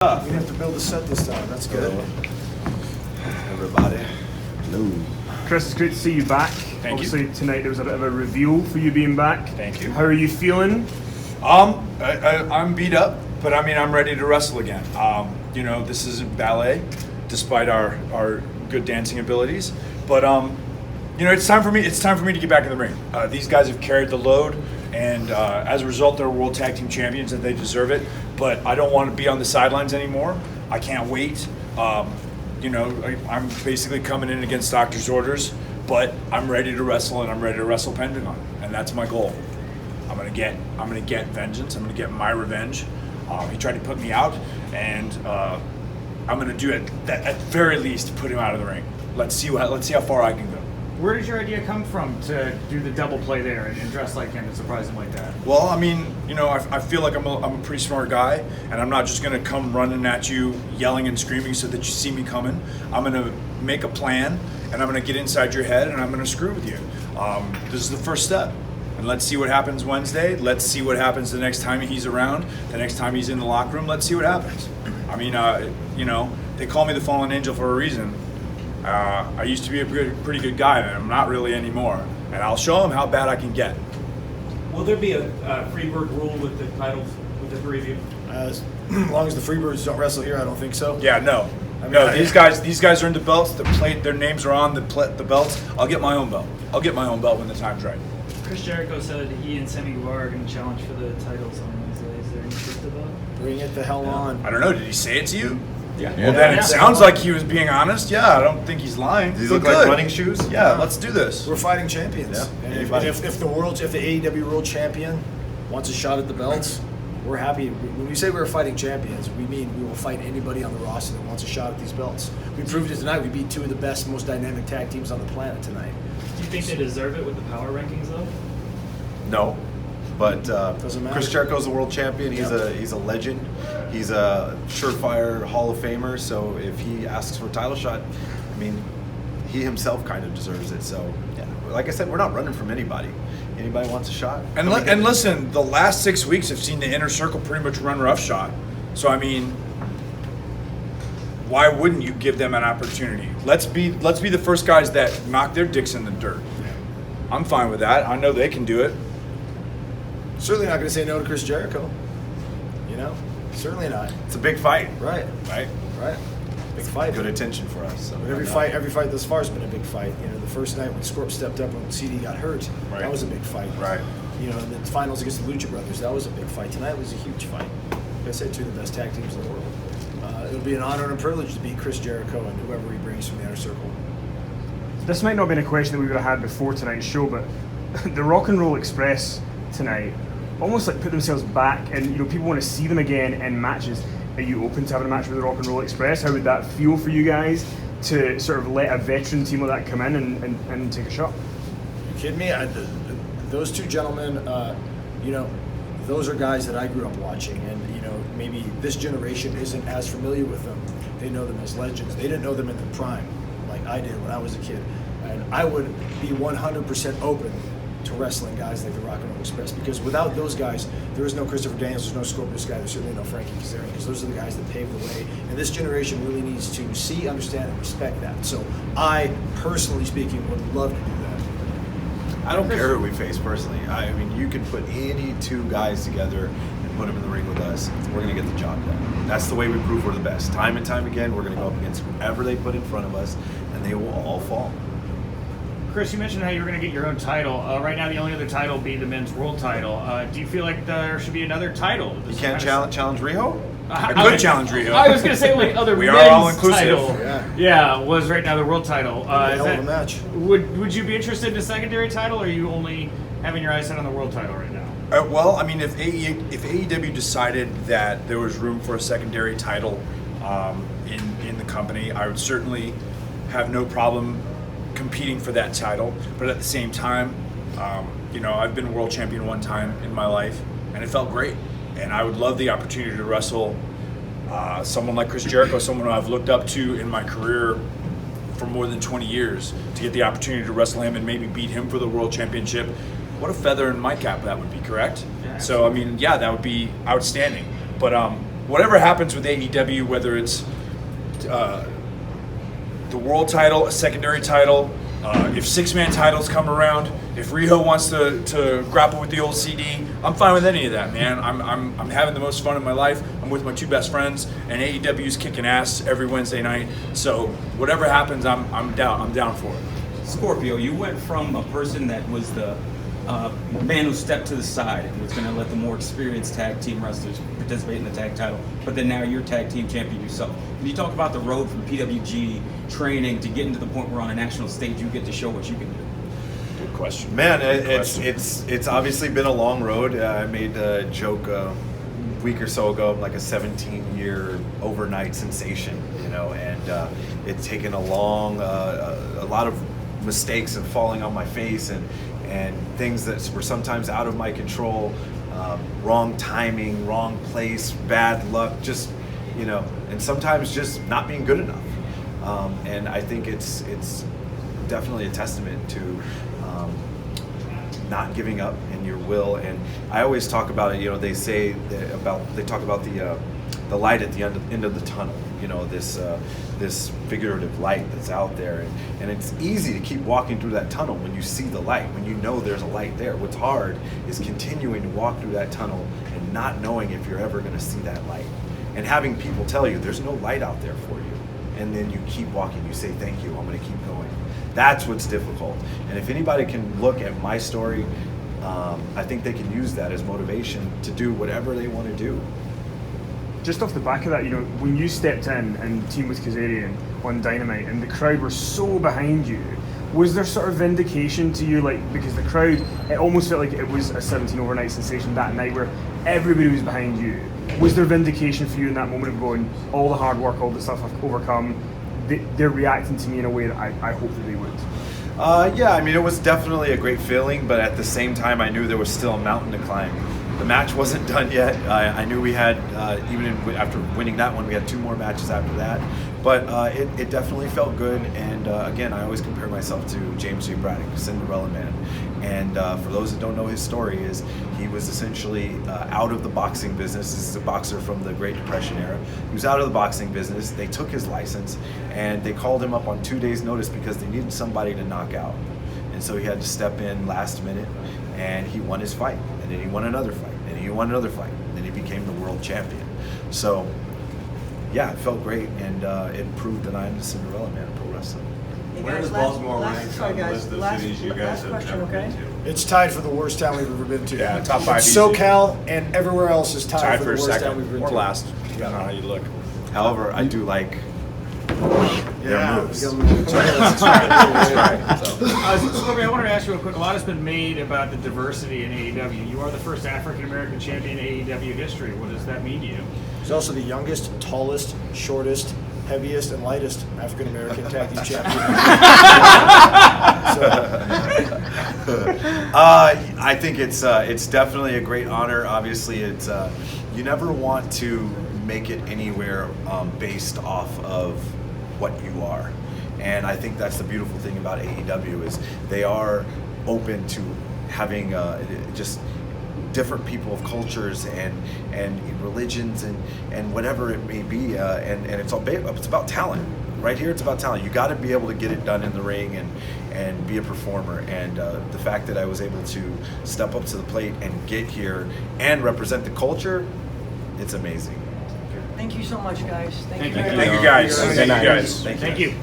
We have to build a set this time. That's good. Everybody. Hello. Chris, it's great to see you back. Thank Obviously, you. tonight there was a bit of a reveal for you being back. Thank you. How are you feeling? I'm beat up, but I mean, I'm ready to wrestle again. This isn't ballet, despite our good dancing abilities. But it's time for me. It's time for me to get back in the ring. These guys have carried the load, and as a result, they're World Tag Team Champions, and they deserve it. But I don't want to be on the sidelines anymore. I can't wait. I'm basically coming in against doctor's orders, but I'm ready to wrestle, and I'm ready to wrestle Pentagon, and that's my goal. I'm gonna get vengeance. I'm gonna get my revenge. He tried to put me out, and I'm gonna do it at very least put him out of the ring. Let's see how far I can go. Where did your idea come from to do the double play there and dress like him and surprise him like that? Well, I mean, I feel like I'm a pretty smart guy, and I'm not just gonna come running at you, yelling and screaming so that you see me coming. I'm gonna make a plan, and I'm gonna get inside your head, and I'm gonna screw with you. This is the first step. And let's see what happens Wednesday. Let's see what happens the next time he's around. The next time he's in the locker room, let's see what happens. I mean, they call me the fallen angel for a reason. I used to be a pretty good guy, and I'm not really anymore. And I'll show him how bad I can get. Will there be a Freebird Rule with the titles, with the three of you? As long as the Freebirds don't wrestle here, I don't think so. Yeah, no. These guys earned the belts. Their names are on the belts. I'll get my own belt. I'll get my own belt when the time's right. Chris Jericho said he and Sammy Guevara are going to challenge for the titles on Wednesday. Is there any truth to that? Bring it the hell on. I don't know. Did he say it to you? Yeah. Well, then it sounds like he was being honest. Yeah, I don't think he's lying. Does he look like running shoes? Yeah, let's do this. We're fighting champions. Yeah. And if the AEW World Champion wants a shot at the belts, we're happy. When we say we're fighting champions, we mean we will fight anybody on the roster that wants a shot at these belts. We proved it tonight. We beat two of the best, most dynamic tag teams on the planet tonight. Do you think they deserve it with the power rankings, though? No, but Doesn't matter. Chris Jericho's the world champion. He's Yeah. he's a legend. He's a surefire Hall of Famer. So if he asks for a title shot, I mean, he himself kind of deserves it. So yeah, like I said, we're not running from anybody. Anybody wants a shot? And listen, the last 6 weeks have seen the inner circle pretty much run roughshod. So I mean, why wouldn't you give them an opportunity? Let's be the first guys that knock their dicks in the dirt. I'm fine with that. I know they can do it. Certainly not going to say no to Chris Jericho. Certainly not. It's a big fight, Right. right? Big fight. Good attention for us. So But every fight thus far has been a big fight. The first night when Scorp stepped up when CD got hurt, Right. that was a big fight. Right. And the finals against the Lucha Brothers, that was a big fight. Tonight was a huge fight. Like I said, two of the best tag teams in the world. It'll be an honor and a privilege to beat Chris Jericho and whoever he brings from the inner circle. This might not have been a question that we would have had before tonight's show, but the Rock and Roll Express tonight almost like put themselves back, and people want to see them again in matches. Are you open to having a match with the Rock and Roll Express? How would that feel for you guys to sort of let a veteran team like that come in and take a shot? You kidding me? Those two gentlemen, those are guys that I grew up watching, and maybe this generation isn't as familiar with them. They know them as legends. They didn't know them in their prime, like I did when I was a kid. And I would be 100% open to wrestling guys like the Rock and Roll Express, because without those guys, there is no Christopher Daniels, there's no Scorpio Sky, there's certainly no Frankie Kazarian, because those are the guys that paved the way. And this generation really needs to see, understand, and respect that. So I, personally speaking, would love to do that. I don't care who we face personally. I mean, you can put any two guys together and put them in the ring with us. We're going to get the job done. That's the way we prove we're the best. Time and time again, we're going to go up against whoever they put in front of us, and they will all fall. Chris, you mentioned how you were going to get your own title. Right now, the only other title would be the men's world title. Do you feel like there should be another title? You can't challenge Riho? I could challenge Rio. I was going to say like other We men's are all inclusive. title. Yeah, was right now the world title. Hell of a match. Would you be interested in a secondary title, or are you only having your eyes set on the world title right now? Well, I mean, if AEW decided that there was room for a secondary title in the company, I would certainly have no problem competing for that title. But at the same time, I've been world champion one time in my life, and it felt great. And I would love the opportunity to wrestle someone like Chris Jericho, someone who I've looked up to in my career for more than 20 years, to get the opportunity to wrestle him and maybe beat him for the world championship. What a feather in my cap that would be, correct? Yeah, so, I mean, yeah, that would be outstanding. But whatever happens with AEW, whether it's the world title, a secondary title, if 6-man titles come around, if Riho wants to grapple with the old CD, I'm fine with any of that, man. I'm having the most fun in my life. I'm with my 2 best friends, and AEW's kicking ass every Wednesday night. So whatever happens, I'm down. I'm down for it. Scorpio, you went from a person that was the man who stepped to the side and was going to let the more experienced tag team wrestlers participate in the tag title, but then now you're tag team champion yourself. Can you talk about the road from PWG training to getting to the point where on a national stage you get to show what you can do? Good question. Man, it's obviously been a long road. I made a joke a week or so ago, I'm like a 17-year overnight sensation, you know, and it's taken a lot of mistakes and falling on my face and things that were sometimes out of my control, wrong timing, wrong place, bad luck, just, you know, and sometimes just not being good enough. And I think it's definitely a testament to not giving up in your will. And I always talk about it, you know, they talk about the light at the end of the tunnel, you know, this figurative light that's out there, and it's easy to keep walking through that tunnel when you see the light, when you know there's a light there. What's hard is continuing to walk through that tunnel and not knowing if you're ever going to see that light, and having people tell you there's no light out there for you, and then you keep walking, you say thank you, I'm going to keep going. That's what's difficult. And if anybody can look at my story, I think they can use that as motivation to do whatever they want to do. Just off the back of that, you know, when you stepped in and teamed with Kazarian on Dynamite and the crowd were so behind you, was there sort of vindication to you, like, because the crowd, it almost felt like it was a 17 overnight sensation that night where everybody was behind you. Was there vindication for you in that moment of going, all the hard work, all the stuff I've overcome, they're reacting to me in a way that I hope that they would? Yeah, I mean, it was definitely a great feeling, but at the same time, I knew there was still a mountain to climb. The match wasn't done yet. I knew we had, after winning that one, we had 2 more matches after that. But it definitely felt good. And again, I always compare myself to James J. Braddock, Cinderella Man. And for those that don't know his story, is he was essentially out of the boxing business. This is a boxer from the Great Depression era. He was out of the boxing business. They took his license and they called him up on 2 days' notice because they needed somebody to knock out. And so he had to step in last minute, and he won his fight. And then he won another fight, and he won another fight, and then he became the world champion. So, yeah, it felt great, and it proved that I'm the Cinderella Man of pro wrestling. Hey Where guys, does Baltimore rank sorry on the guys, list of cities you guys have question, never okay? been to? It's tied for the worst town we've ever been to. Yeah, top 5 easy. SoCal and everywhere else is tied, Tied for for the worst town we've second been or to. last, depending on how you look. However, I do like their moves. That's right. So. Scorpio, I wanted to ask you real quick. A lot has been made about the diversity in AEW. You are the first African American champion in AEW history. What does that mean to you? He's also the youngest, tallest, shortest, heaviest, and lightest African American tag team champion. I think it's definitely a great honor. Obviously, it's you never want to make it anywhere based off of what you are, and I think that's the beautiful thing about AEW is they are open to having just different people of cultures and religions and whatever it may be, and it's about talent. Right here, it's about talent. You got to be able to get it done in the ring and be a performer. And the fact that I was able to step up to the plate and get here and represent the culture, it's amazing. Thank you so much, guys. Thank you Thank very you. much. Thank you guys. You're- Thank you guys. Thank you. Thank you.